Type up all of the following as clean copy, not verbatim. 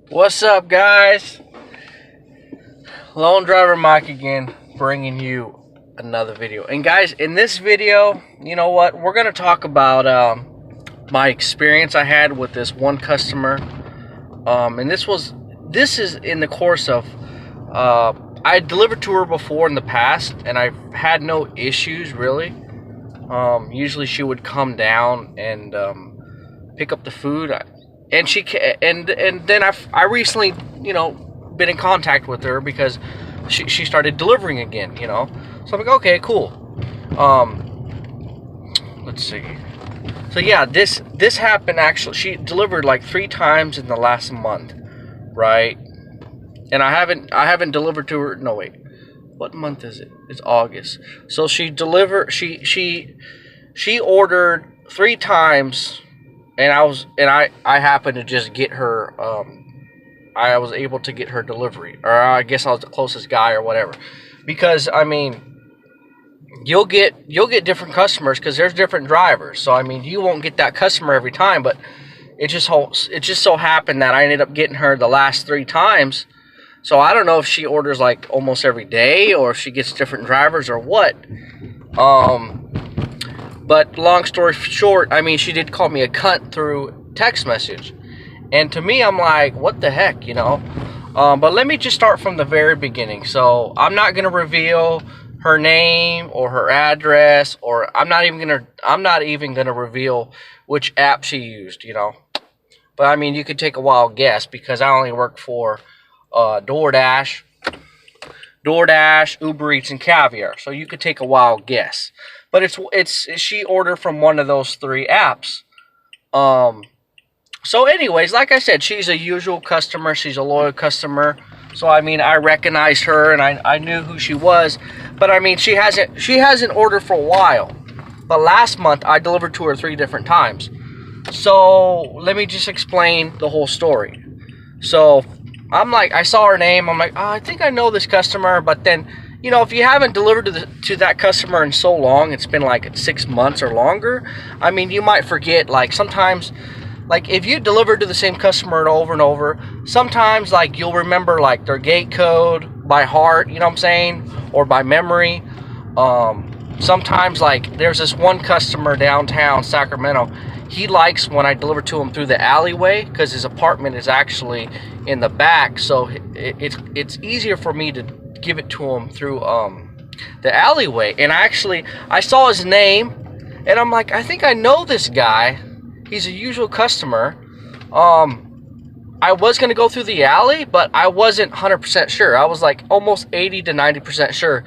What's up, guys? Lone Driver Mike again, bringing you another video. And guys, in this video, you know what? We're gonna talk about my experience I had with this one customer. And this is in the course of I delivered to her before in the past, and I've had no issues really. Usually she would come down and pick up the food. And then I recently, been in contact with her because she started delivering again, So I'm like, okay, cool. Let's see. So yeah, this happened actually. She delivered like 3 times in the last month, right? And I haven't delivered to her. No, wait. What month is it? It's August. So she delivered. She ordered 3 times. And I happened to just get her, I was able to get her delivery. Or I guess I was the closest guy or whatever. Because, I mean, you'll get different customers because there's different drivers. So, I mean, you won't get that customer every time. But it just so happened that I ended up getting her the last 3 times. So, I don't know if she orders, like, almost every day. Or if she gets different drivers or what. But long story short, I mean, she did call me a cunt through text message. And to me, I'm like, what the heck, But let me just start from the very beginning. So I'm not going to reveal her name or her address, or I'm not even going to reveal which app she used, But I mean, you could take a wild guess because I only work for Doordash, Uber Eats, and Caviar. So you could take a wild guess. But it's she ordered from one of those 3 apps. So anyways, like I said, she's a usual customer. She's a loyal customer. So I mean, I recognized her and I knew who she was. But I mean, she hasn't ordered for a while. But last month I delivered to her 3 different times. So let me just explain the whole story. So I'm like, I saw her name. I'm like, oh, I think I know this customer. But then, if you haven't delivered to that customer in so long, it's been like 6 months or longer, I mean, you might forget. Like sometimes, like if you deliver to the same customer over and over, sometimes like you'll remember like their gate code by heart, you know what I'm saying, or by memory. Sometimes like there's this one customer downtown Sacramento. He likes when I deliver to him through the alleyway because his apartment is actually in the back, so it's easier for me to give it to him through the alleyway. And I saw his name and I'm like, I think I know this guy. He's a usual customer. I was gonna go through the alley, but I wasn't 100% sure. I was like almost 80 to 90% sure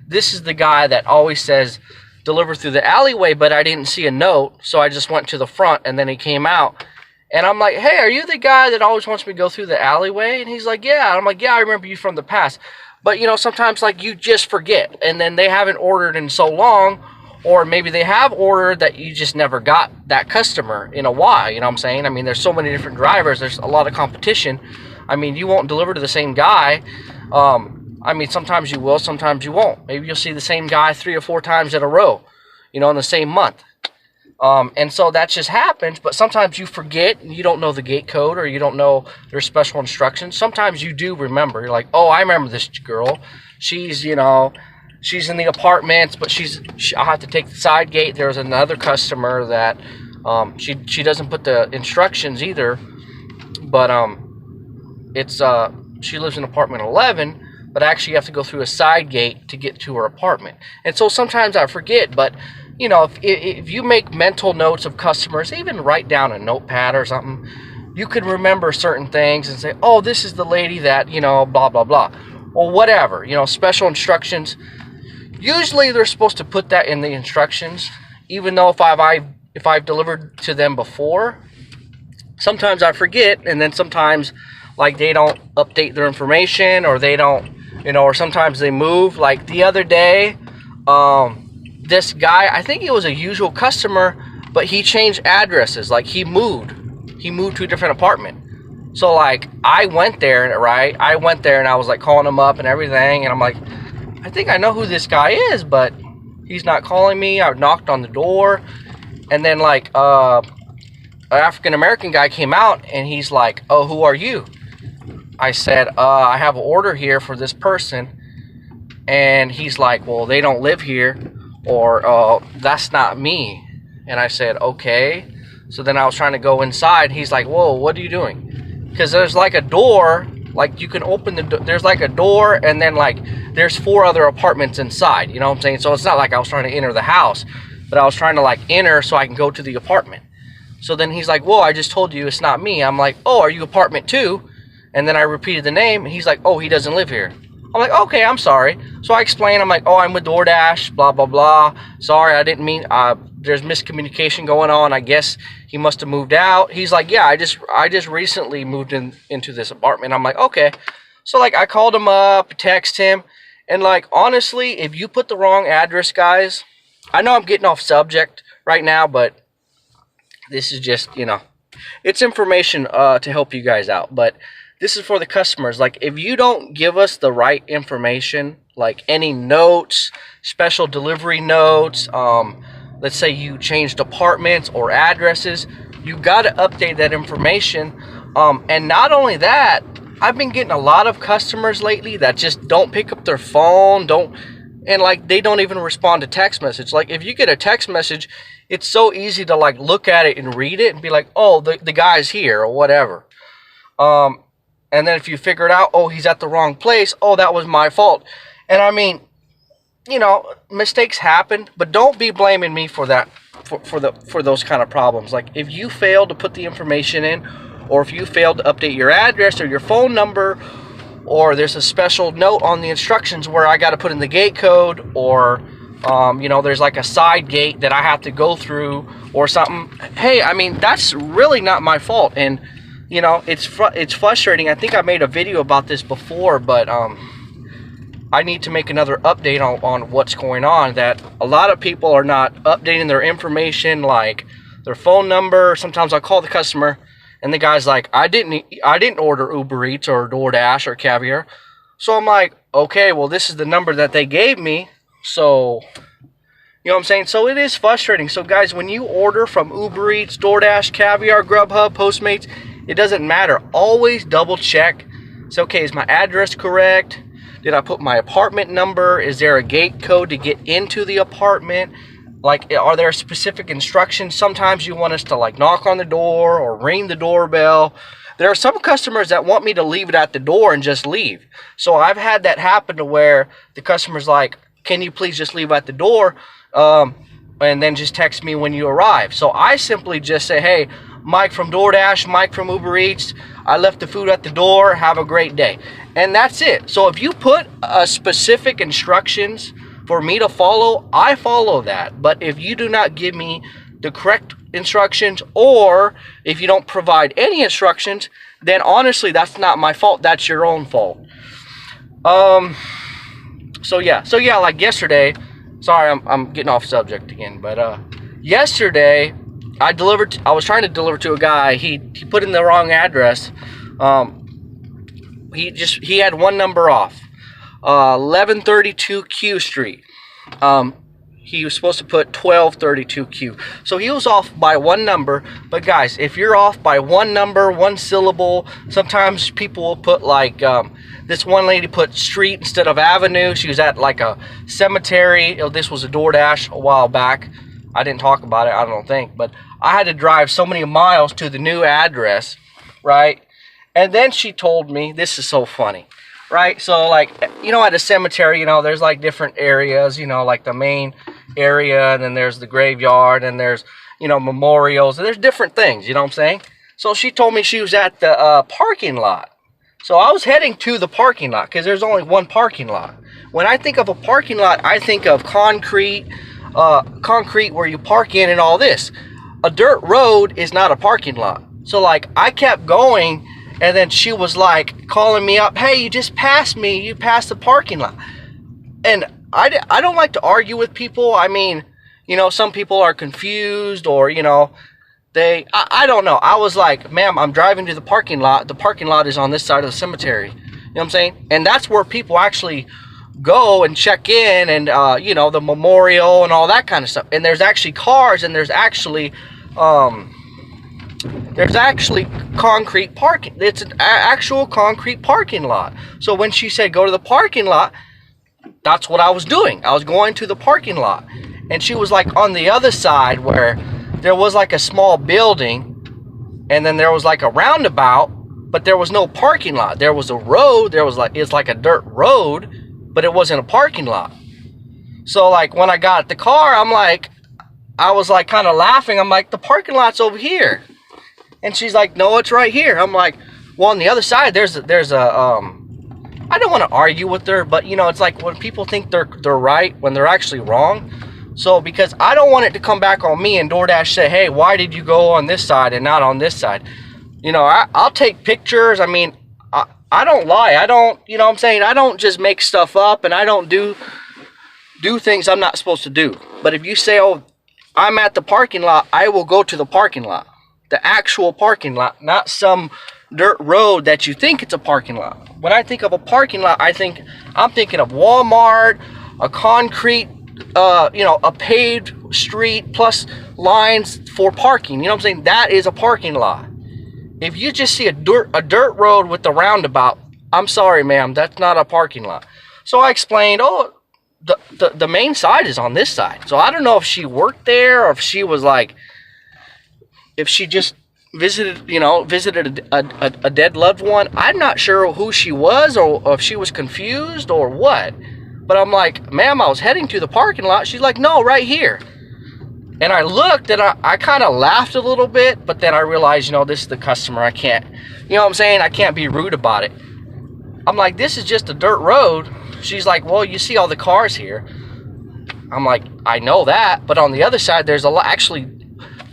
this is the guy that always says deliver through the alleyway, but I didn't see a note, so I just went to the front and then he came out. And I'm like, hey, are you the guy that always wants me to go through the alleyway? And he's like, yeah. And I'm like, yeah, I remember you from the past. But, sometimes, like, you just forget. And then they haven't ordered in so long. Or maybe they have ordered that you just never got that customer in a while. You know what I'm saying? I mean, there's so many different drivers. There's a lot of competition. I mean, you won't deliver to the same guy. I mean, sometimes you will, sometimes you won't. Maybe you'll see the same guy 3 or 4 times in a row, in the same month. And so that just happens, but sometimes you forget and you don't know the gate code or you don't know their special instructions. Sometimes you do remember. You're like, oh, I remember this girl. She's, she's in the apartments, but I'll have to take the side gate. There's another customer that she doesn't put the instructions either, but she lives in apartment 11, but actually you have to go through a side gate to get to her apartment. And so sometimes I forget, but if you make mental notes of customers, even write down a notepad or something, you can remember certain things and say, oh, this is the lady that, blah, blah, blah. Or whatever, special instructions. Usually they're supposed to put that in the instructions, even though if I've delivered to them before, sometimes I forget, and then sometimes, like, they don't update their information, or they don't, or sometimes they move. Like the other day, this guy, I think he was a usual customer, but he changed addresses. Like he moved to a different apartment. So like I went there, right? I went there and I was like calling him up and everything, and I'm like, I think I know who this guy is, but he's not calling me. I knocked on the door, and then like an African American guy came out and he's like, oh, who are you? I said, I have an order here for this person. And he's like, well, they don't live here, or that's not me. And I said, okay. So then I was trying to go inside. He's like, whoa, what are you doing? Because there's like a door, like you can open the door. There's like a door, and then like there's 4 other apartments inside. You know what I'm saying? So it's not like I was trying to enter the house, but I was trying to like enter so I can go to the apartment. So then he's like, whoa, I just told you it's not me. I'm like, oh, are you apartment 2? And then I repeated the name, and he's like, oh, he doesn't live here. I'm like, okay, I'm sorry. So I explained, I'm like, oh, I'm with Doordash, blah, blah, blah. Sorry, I didn't mean, there's miscommunication going on. I guess he must have moved out. He's like, yeah, I just recently moved into this apartment. I'm like, okay. So like I called him up, text him, and like, honestly, if you put the wrong address, guys, I know I'm getting off subject right now, but this is just, you know, it's information to help you guys out. But this is for the customers. Like, if you don't give us the right information, like any notes, special delivery notes, let's say you changed apartments or addresses, you got to update that information. And not only that, I've been getting a lot of customers lately that just don't pick up their phone, and like they don't even respond to text message. Like, if you get a text message, it's so easy to like look at it and read it and be like, oh, the guy's here or whatever. And then if you figure it out, oh, he's at the wrong place, oh, that was my fault. And I mean, you know, mistakes happen, but don't be blaming me for that, for those kind of problems. Like, if you fail to put the information in, or if you fail to update your address or your phone number, or there's a special note on the instructions where I got to put in the gate code, or you know, there's like a side gate that I have to go through or something. Hey, I mean, that's really not my fault. And you know, it's frustrating. I think I made a video about this before, but I need to make another update on what's going on. That a lot of people are not updating their information, like their phone number. Sometimes I call the customer, and the guy's like, I didn't order Uber Eats or DoorDash or Caviar. So I'm like, okay, well, this is the number that they gave me. So, you know what I'm saying? So it is frustrating. So guys, when you order from Uber Eats, DoorDash, Caviar, Grubhub, Postmates, it doesn't matter. Always double check. It's okay, is my address correct? Did I put my apartment number? Is there a gate code to get into the apartment? Like, are there specific instructions? Sometimes you want us to like knock on the door or ring the doorbell. There are some customers that want me to leave it at the door and just leave. So I've had that happen to where the customer's like, can you please just leave at the door? And then just text me when you arrive. So I simply just say, hey, Mike from DoorDash, Mike from Uber Eats, I left the food at the door, have a great day. And that's it. So if you put specific instructions for me to follow, I follow that. But if you do not give me the correct instructions, or if you don't provide any instructions, then honestly, that's not my fault. That's your own fault. So yeah, like yesterday, sorry, I'm getting off subject again, but yesterday I was trying to deliver to a guy. He put in the wrong address. He had one number off. 1132 Q Street. He was supposed to put 1232 Q. So he was off by one number. But guys, if you're off by one number, one syllable, sometimes people will put like, this one lady put street instead of avenue. She was at like a cemetery. This was a DoorDash a while back. I didn't talk about it, I don't think. But I had to drive so many miles to the new address, right? And then she told me, this is so funny, right? So like, you know, at a cemetery, you know, there's like different areas, you know, like the main area, and then there's the graveyard, and there's, you know, memorials, and there's different things, you know what I'm saying? So she told me she was at the parking lot. So I was heading to the parking lot because there's only one parking lot. When I think of a parking lot, I think of concrete where you park in and all this. A dirt road is not a parking lot. So like, I kept going, and then she was like calling me up, hey, you just passed me, you passed the parking lot. And I don't like to argue with people. I mean, you know, some people are confused, or, you know, I don't know. I was like, ma'am, I'm driving to the parking lot. The parking lot is on this side of the cemetery. You know what I'm saying? And that's where people actually go and check in, and you know, the memorial and all that kind of stuff. And there's actually cars, and there's actually there's actually concrete parking. It's an actual concrete parking lot. So when she said go to the parking lot, that's what I was doing. I was going to the parking lot. And she was like on the other side where there was like a small building, and then there was like a roundabout, but there was no parking lot. There was a road. It's like a dirt road, but it wasn't a parking lot. So like when I got the car, I was like kind of laughing. I'm like, the parking lot's over here. And she's like, no, it's right here. I'm like, well, on the other side, there's a I don't want to argue with her, but you know, it's like when people think they're right when they're actually wrong. So because I don't want it to come back on me and DoorDash say, hey, why did you go on this side and not on this side? You know, I'll take pictures. I mean, I don't lie. I don't, you know what I'm saying? I don't just make stuff up, and I don't do things I'm not supposed to do. But if you say, oh, I'm at the parking lot, I will go to the parking lot. The actual parking lot, not some dirt road that you think it's a parking lot. When I think of a parking lot, I'm thinking of Walmart, a concrete, a paved street plus lines for parking. You know what I'm saying? That is a parking lot. If you just see a dirt road with the roundabout, I'm sorry, ma'am, that's not a parking lot. So I explained, oh, the main side is on this side. So I don't know if she worked there or if she was like, if she just visited a dead loved one. I'm not sure who she was or if she was confused or what. But I'm like, ma'am, I was heading to the parking lot. She's like, no, right here. And I looked and I kind of laughed a little bit, but then I realized, you know, this is the customer. I can't, you know what I'm saying? I can't be rude about it. I'm like, this is just a dirt road. She's like, well, you see all the cars here. I'm like, I know that, but on the other side, there's actually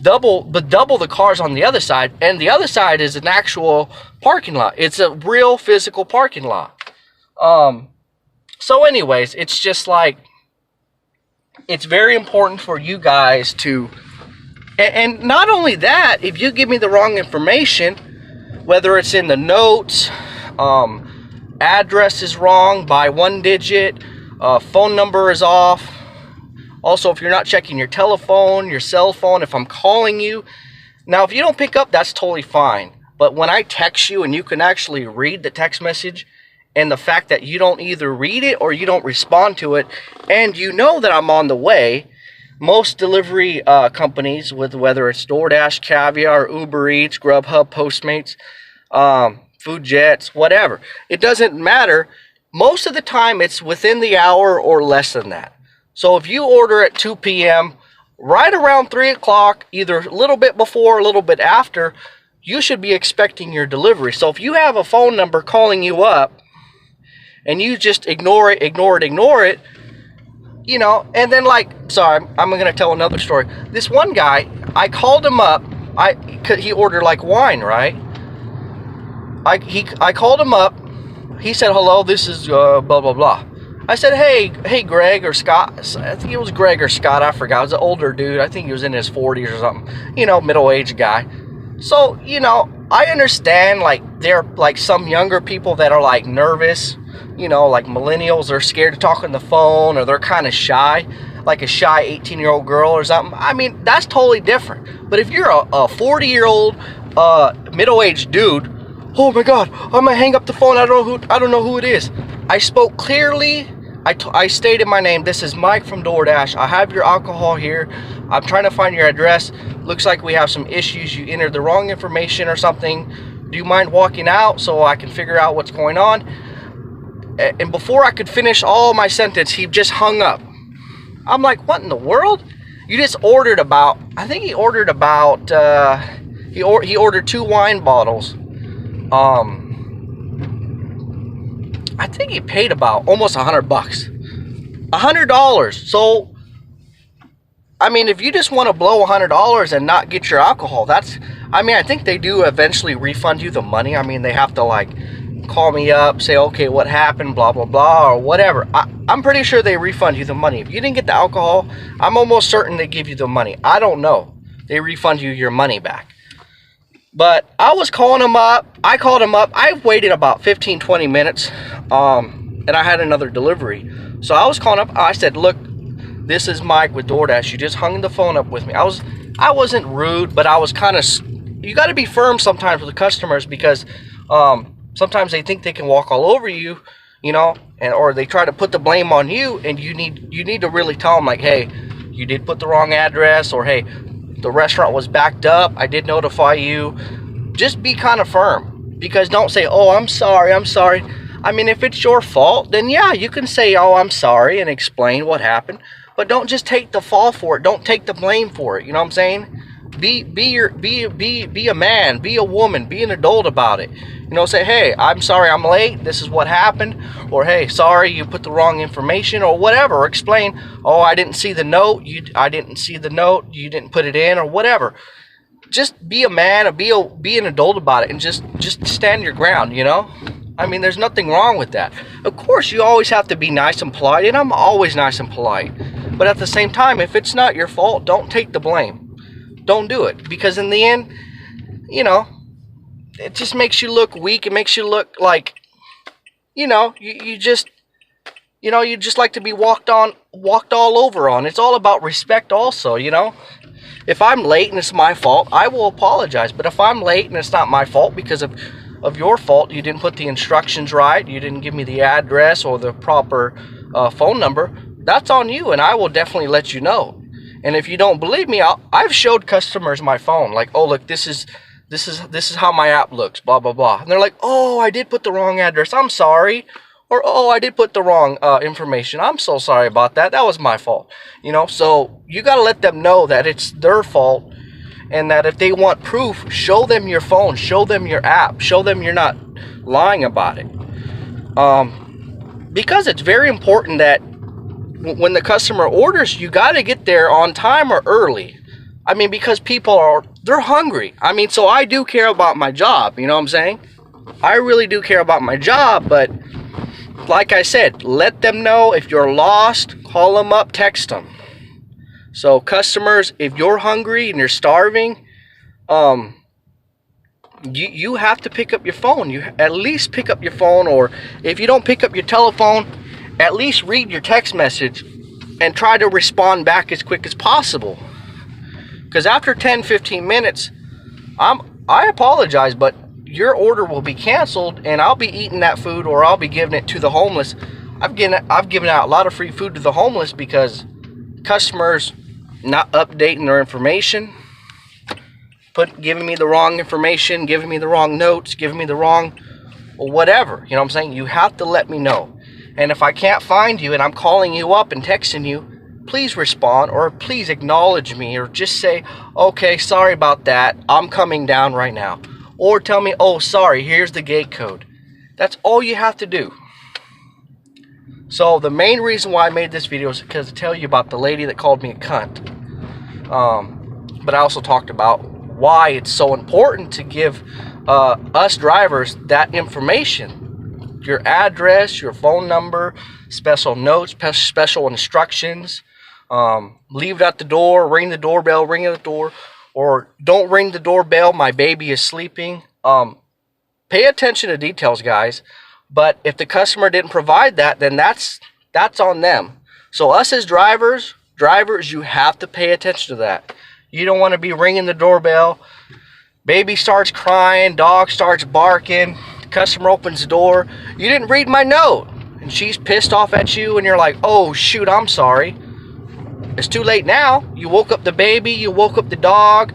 double the cars on the other side, and the other side is an actual parking lot. It's a real physical parking lot. So anyways, it's just like, it's very important for you guys to, and not only that, if you give me the wrong information, whether it's in the notes, address is wrong by 1 digit, phone number is off. Also, if you're not checking your telephone, your cell phone, if I'm calling you. Now, if you don't pick up, that's totally fine. But when I text you and you can actually read the text message, and the fact that you don't either read it or you don't respond to it, and you know that I'm on the way, most delivery companies, with whether it's DoorDash, Caviar, Uber Eats, Grubhub, Postmates, Food Jets, whatever, it doesn't matter. Most of the time, it's within the hour or less than that. So if you order at 2 p.m., right around 3 o'clock, either a little bit before or a little bit after, you should be expecting your delivery. So if you have a phone number calling you up and you just ignore it, you know, and then like, sorry, I'm going to tell another story. This one guy, I called him up. He ordered like wine, right? I called him up. He said, hello, this is blah, blah, blah. I said, hey, Greg or Scott. I think it was Greg or Scott. I forgot. It was an older dude. I think he was in his 40s or something. You know, middle-aged guy. So, you know, I understand, like, there are, like, some younger people that are, like, nervous. You know, like millennials are scared to talk on the phone, or they're kind of shy. Like a shy 18-year-old girl or something. I mean, that's totally different. But if you're a 40-year-old, middle-aged dude, oh, my God, I'm going to hang up the phone. I don't know who it is. I spoke clearly. I stated my name. This is Mike from DoorDash. I have your alcohol here. I'm trying to find your address. Looks like we have some issues. You entered the wrong information or something. Do you mind walking out so I can figure out what's going on? And before I could finish all my sentence, he just hung up. I'm like, what in the world? You just ordered about, I think he ordered about, he ordered 2 wine bottles. I think he paid about almost $100. $100. So, I mean, if you just want to blow $100 and not get your alcohol, that's, I mean, I think they do eventually refund you the money. I mean, they have to like call me up, say, okay, what happened, blah, blah, blah, or whatever. I'm pretty sure they refund you the money. If you didn't get the alcohol, I'm almost certain they give you the money. I don't know. They refund you your money back. But I was calling him up. I called him up. I waited about 15, 20 minutes. And I had another delivery. So I was calling up. I said, look, this is Mike with DoorDash. You just hung the phone up with me. I wasn't rude, but I was kind of, you got to be firm sometimes with the customers, because sometimes they think they can walk all over you, you know, and or they try to put the blame on you, and you need to really tell them, like, hey, you did put the wrong address, or hey, the restaurant was backed up, I did notify you. Just be kind of firm, because don't say, oh, I'm sorry. I mean, if it's your fault, then yeah, you can say, oh, I'm sorry, and explain what happened, but don't just take the fall for it. Don't take the blame for it. You know what I'm saying? Be a man, be a woman, be an adult about it. You know, say, hey, I'm sorry I'm late, this is what happened, or hey, sorry you put the wrong information, or whatever. Or explain, oh, I didn't see the note, you didn't put it in, or whatever. Just be a man, be an adult about it, and just stand your ground, you know? I mean, there's nothing wrong with that. Of course, you always have to be nice and polite, and I'm always nice and polite. But at the same time, if it's not your fault, don't take the blame. Don't do it, because in the end, you know, it just makes you look weak. It makes you look like, you know, you just like to be walked all over on. It's all about respect also, you know. If I'm late and it's my fault, I will apologize. But if I'm late and it's not my fault because of your fault, you didn't put the instructions right, you didn't give me the address or the proper phone number, that's on you, and I will definitely let you know. And if you don't believe me, I've showed customers my phone, like, oh, look, this is how my app looks, blah blah blah, and they're like, oh, I did put the wrong address, I'm sorry. Or, oh, I did put the wrong information, I'm so sorry about that, that was my fault. You know, so you got to let them know that it's their fault, and that if they want proof, show them your phone, show them your app, show them you're not lying about it. Because it's very important that when the customer orders, you got to get there on time or early. I mean, because they're hungry. I mean, so I do care about my job, you know what I'm saying? I really do care about my job, but like I said, let them know if you're lost, call them up, text them. So customers, if you're hungry and you're starving, you have to pick up your phone. You at least pick up your phone, or if you don't pick up your telephone, at least read your text message and try to respond back as quick as possible. Because after 10-15 minutes, I apologize, but your order will be canceled, and I'll be eating that food, or I'll be giving it to the homeless. I've given out a lot of free food to the homeless because customers not updating their information, giving me the wrong information, giving me the wrong notes, giving me the wrong whatever. You know what I'm saying? You have to let me know. And if I can't find you and I'm calling you up and texting you, please respond, or please acknowledge me, or just say, okay, sorry about that, I'm coming down right now. Or tell me, oh, sorry, here's the gate code. That's all you have to do. So the main reason why I made this video is because to tell you about the lady that called me a cunt. But I also talked about why it's so important to give us drivers that information. Your address, your phone number, special notes, special instructions. Leave it at the door, ring the doorbell, ring at the door, or don't ring the doorbell, my baby is sleeping. Pay attention to details, guys. But if the customer didn't provide that, then that's on them. So us as drivers, you have to pay attention to that. You don't want to be ringing the doorbell, baby starts crying, dog starts barking, customer opens the door, you didn't read my note, and she's pissed off at you, and you're like, oh shoot, I'm sorry. It's too late now. You woke up the baby, you woke up the dog.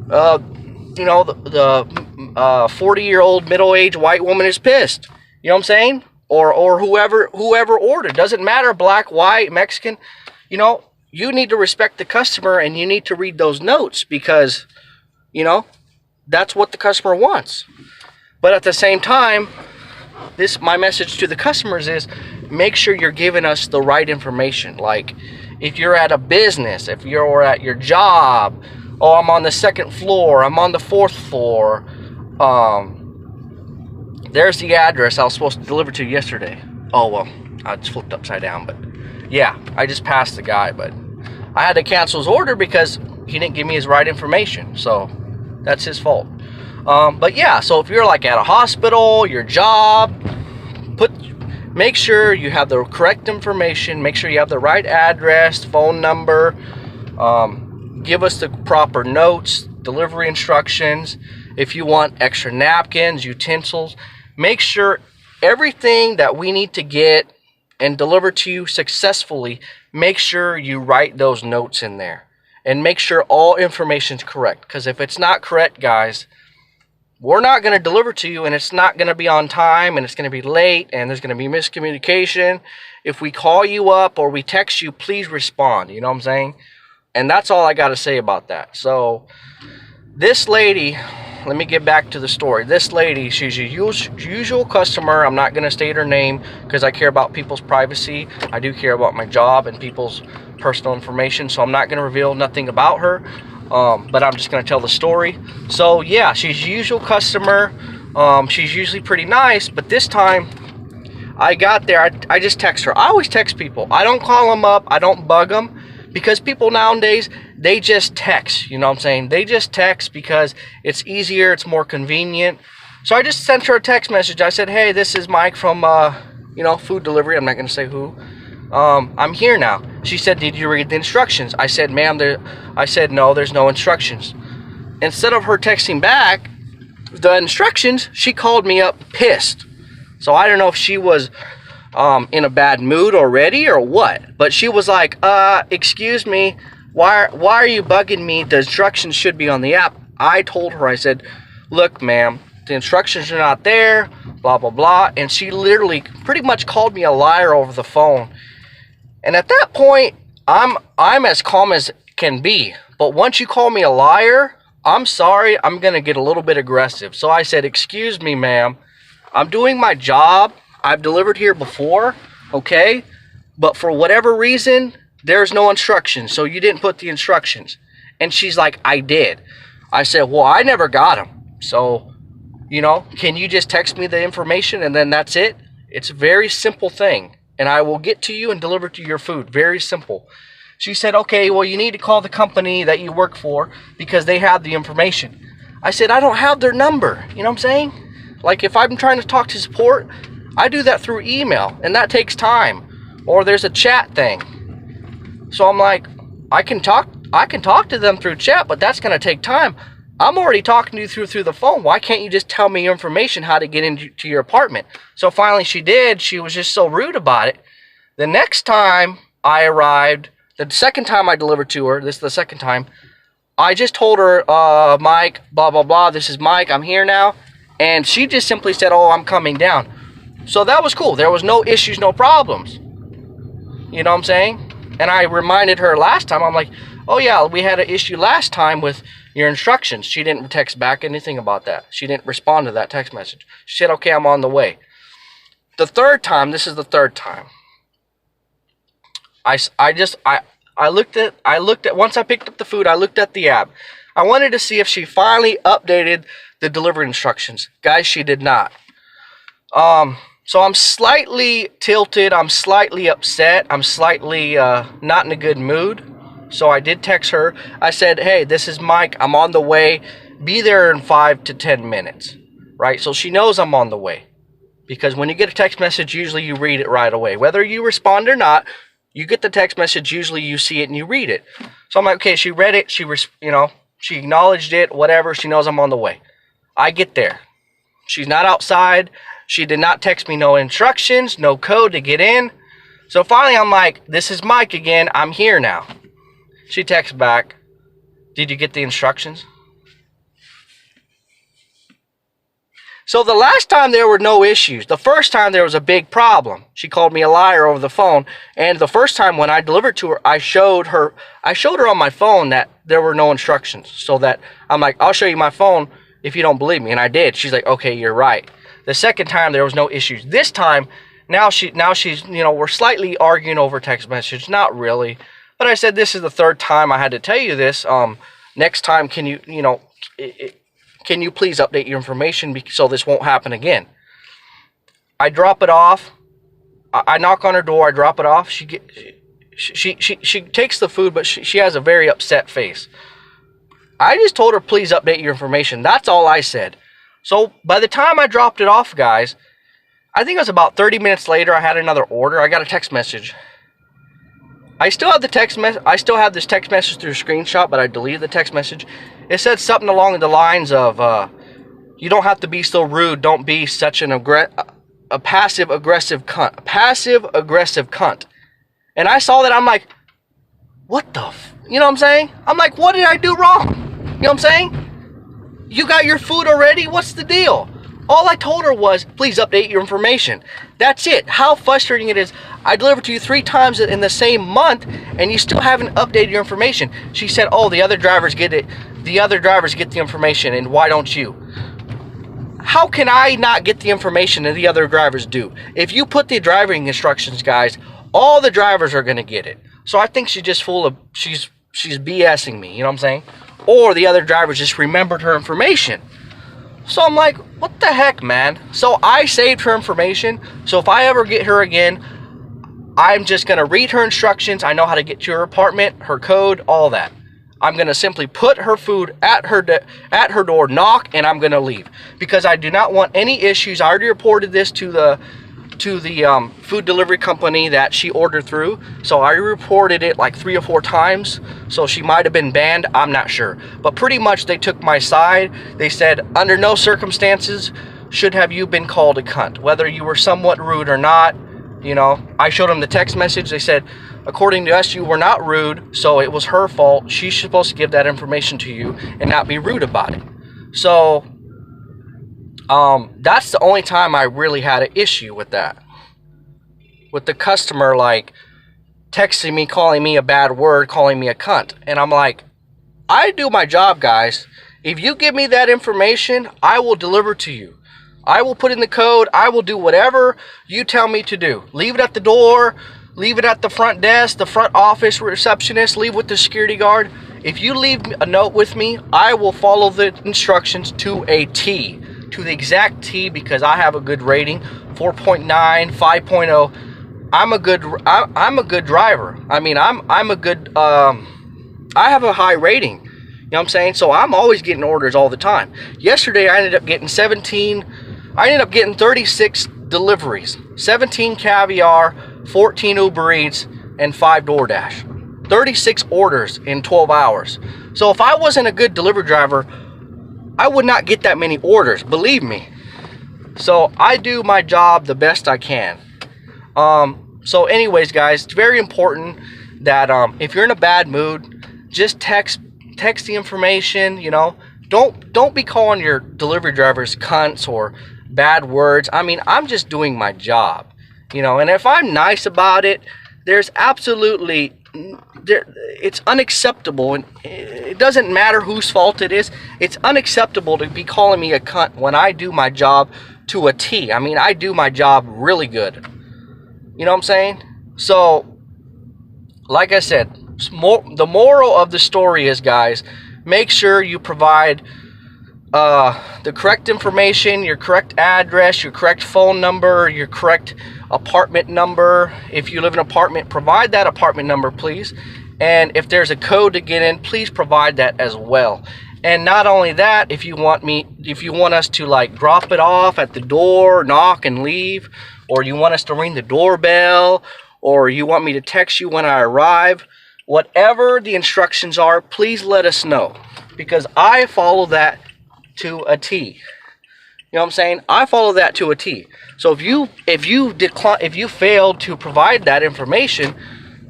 You know, the 40-year-old middle-aged white woman is pissed. You know what I'm saying? Or whoever ordered. Doesn't matter, black, white, Mexican. You know, you need to respect the customer, and you need to read those notes, because, you know, that's what the customer wants. But at the same time, my message to the customers is, make sure you're giving us the right information. Like, if you're at a business, if you're at your job, oh, I'm on the 2nd floor, I'm on the 4th floor, there's the address I was supposed to deliver to yesterday. Oh, well, I just flipped upside down, but yeah, I just passed the guy, but I had to cancel his order because he didn't give me his right information, so that's his fault. But yeah, so if you're like at a hospital, your job, make sure you have the correct information, make sure you have the right address, phone number, give us the proper notes, delivery instructions, if you want extra napkins, utensils, make sure everything that we need to get and deliver to you successfully, make sure you write those notes in there. And make sure all information is correct. Because if it's not correct, guys, we're not going to deliver to you, and it's not going to be on time, and it's going to be late, and there's going to be miscommunication. If we call you up or we text you, please respond. You know what I'm saying? And that's all I got to say about that. So this lady, let me get back to the story. This lady, she's a usual customer. I'm not going to state her name because I care about people's privacy. I do care about my job and people's personal information, so I'm not going to reveal nothing about her. But I'm just going to tell the story. So yeah, she's a usual customer. She's usually pretty nice, but this time I got there, I just text her. I always text people. I don't call them up. I don't bug them, because people nowadays, they just text. You know what I'm saying? They just text because it's easier, it's more convenient. So I just sent her a text message. I said, hey, this is Mike from food delivery. I'm not going to say who. I'm here now. She said, did you read the instructions? I said, ma'am, no, there's no instructions. Instead of her texting back the instructions, she called me up pissed. So I don't know if she was in a bad mood already or what, but she was like, excuse me, why are you bugging me? The instructions should be on the app. I told her, I said, look, ma'am, the instructions are not there, blah, blah, blah. And she literally pretty much called me a liar over the phone. And at that point, I'm as calm as can be. But once you call me a liar, I'm sorry, I'm going to get a little bit aggressive. So I said, excuse me, ma'am, I'm doing my job. I've delivered here before, okay? But for whatever reason, there's no instructions. So you didn't put the instructions. And she's like, I did. I said, well, I never got them. So, can you just text me the information and then that's it? It's a very simple thing. And I will get to you and deliver to your food. Very simple. She said, okay, well, you need to call the company that you work for because they have the information. I said, I don't have their number. You know what I'm saying? Like, if I'm trying to talk to support, I do that through email, and that takes time. Or there's a chat thing. So I'm like, I can talk to them through chat, but that's going to take time. I'm already talking to you through the phone. Why can't you just tell me your information, how to get into your apartment? So finally she did. She was just so rude about it. The next time I arrived, the second time I delivered to her, this is the second time, I just told her, Mike, blah, blah, blah, this is Mike, I'm here now. And she just simply said, oh, I'm coming down. So that was cool. There was no issues, no problems. You know what I'm saying? And I reminded her last time, I'm like, oh yeah, we had an issue last time with your instructions. She didn't text back anything about that. She didn't respond to that text message. She said, okay, I'm on the way. The third time, this is the third time. I looked at, once I picked up the food, I looked at the app. I wanted to see if she finally updated the delivery instructions. Guys, she did not. So I'm slightly tilted. I'm slightly upset. I'm slightly not in a good mood. So I did text her. I said, hey, this is Mike. I'm on the way. Be there in 5 to 10 minutes. Right? So she knows I'm on the way. Because when you get a text message, usually you read it right away. Whether you respond or not, you get the text message, usually you see it and you read it. So I'm like, okay, she read it. She acknowledged it, whatever. She knows I'm on the way. I get there. She's not outside. She did not text me no instructions, no code to get in. So finally I'm like, this is Mike again. I'm here now. She texts back, did you get the instructions? So the last time there were no issues. The first time there was a big problem. She called me a liar over the phone. And the first time when I delivered to her, I showed her on my phone that there were no instructions. So that I'm like, I'll show you my phone if you don't believe me. And I did. She's like, okay, you're right. The second time there was no issues. This time, now she's, we're slightly arguing over text message. Not really. But I said, this is the third time I had to tell you this. Next time, can you please update your information so this won't happen again? I drop it off. I knock on her door. I drop it off. She takes the food, but she has a very upset face. I just told her, please update your information. That's all I said. So by the time I dropped it off, guys, I think it was about 30 minutes later, I had another order. I got a text message. I still have this text message through a screenshot, but I deleted the text message. It said something along the lines of, You don't have to be so rude. Don't be such a passive-aggressive cunt. Passive-aggressive cunt. And I saw that, I'm like, what the you know what I'm saying? I'm like, what did I do wrong? You know what I'm saying? You got your food already? What's the deal? All I told her was, please update your information. That's it. How frustrating it is. I delivered to you 3 times in the same month, and you still haven't updated your information. She said, oh, the other drivers get it. The other drivers get the information, and why don't you? How can I not get the information that the other drivers do? If you put the driving instructions, guys, all the drivers are going to get it. So I think she's just she's BSing me, you know what I'm saying? Or the other drivers just remembered her information. So I'm like, what the heck, man? So I saved her information. So if I ever get her again, I'm just going to read her instructions. I know how to get to her apartment, her code, all that. I'm going to simply put her food at her door, knock, and I'm going to leave. Because I do not want any issues. I already reported this to the food delivery company that she ordered through. So I reported it like 3 or 4 times. So she might have been banned. I'm not sure. But pretty much they took my side. They said, under no circumstances should have you been called a cunt. Whether you were somewhat rude or not. You know, I showed them the text message. They said, according to us, you were not rude. So it was her fault. She's supposed to give that information to you and not be rude about it. So that's the only time I really had an issue with that. With the customer, like, texting me, calling me a bad word, calling me a cunt. And I'm like, I do my job, guys. If you give me that information, I will deliver to you. I will put in the code. I will do whatever you tell me to do. Leave it at the door. Leave it at the front desk, the front office receptionist. Leave with the security guard. If you leave a note with me, I will follow the instructions to a T. To the exact T, because I have a good rating, 4.9, 5.0. I'm a good driver. I mean, I'm a good I have a high rating. You know what I'm saying? So I'm always getting orders all the time. Yesterday I ended up getting 36 deliveries. 17 caviar, 14 Uber Eats, and 5 Doordash. 36 orders in 12 hours. So if I wasn't a good delivery driver, I would not get that many orders, believe me. So I do my job the best I can. So anyways, guys, it's very important that if you're in a bad mood, just text the information, you know. Don't be calling your delivery drivers cunts or bad words. I mean, I'm just doing my job, you know. And if I'm nice about it, there's absolutely it's unacceptable, and it doesn't matter whose fault it is. It's unacceptable to be calling me a cunt when I do my job to a T. I mean, I do my job really good. You know what I'm saying? So, like I said, the moral of the story is, guys, make sure you provide the correct information, your correct address, your correct phone number, your correct apartment number. If you live in an apartment, provide that apartment number, please. And if there's a code to get in, please provide that as well. And not only that, if you want us to like drop it off at the door, knock and leave, or you want us to ring the doorbell, or you want me to text you when I arrive, whatever the instructions are, please let us know, because I follow that to a T. You know what I'm saying? I follow that to a T. So if you failed to provide that information,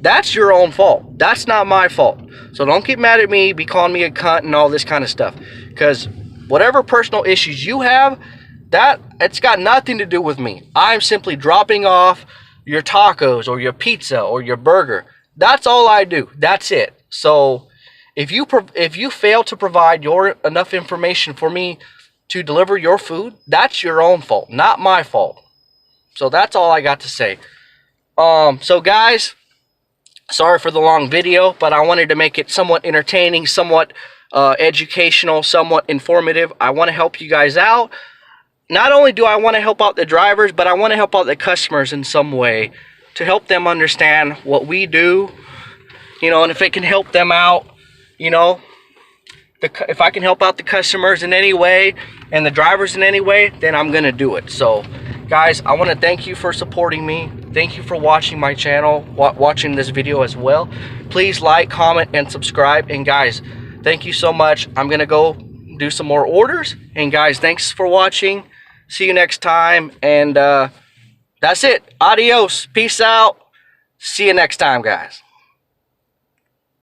that's your own fault. That's not my fault. So don't get mad at me, be calling me a cunt and all this kind of stuff. Because whatever personal issues you have, it's got nothing to do with me. I'm simply dropping off your tacos or your pizza or your burger. That's all I do. That's it. So if you fail to provide enough information for me to deliver your food, that's your own fault, not my fault. So that's all I got to say. So guys, sorry for the long video, but I wanted to make it somewhat entertaining, somewhat educational, somewhat informative. I want to help you guys out. Not only do I want to help out the drivers, but I want to help out the customers in some way to help them understand what we do, you know, and if it can help them out, you know, if I can help out the customers in any way and the drivers in any way, then I'm going to do it. So, guys, I want to thank you for supporting me. Thank you for watching my channel, watching this video as well. Please like, comment, and subscribe. And, guys, thank you so much. I'm going to go do some more orders. And guys, thanks for watching. See you next time. And that's it. Adios. Peace out. See you next time, guys.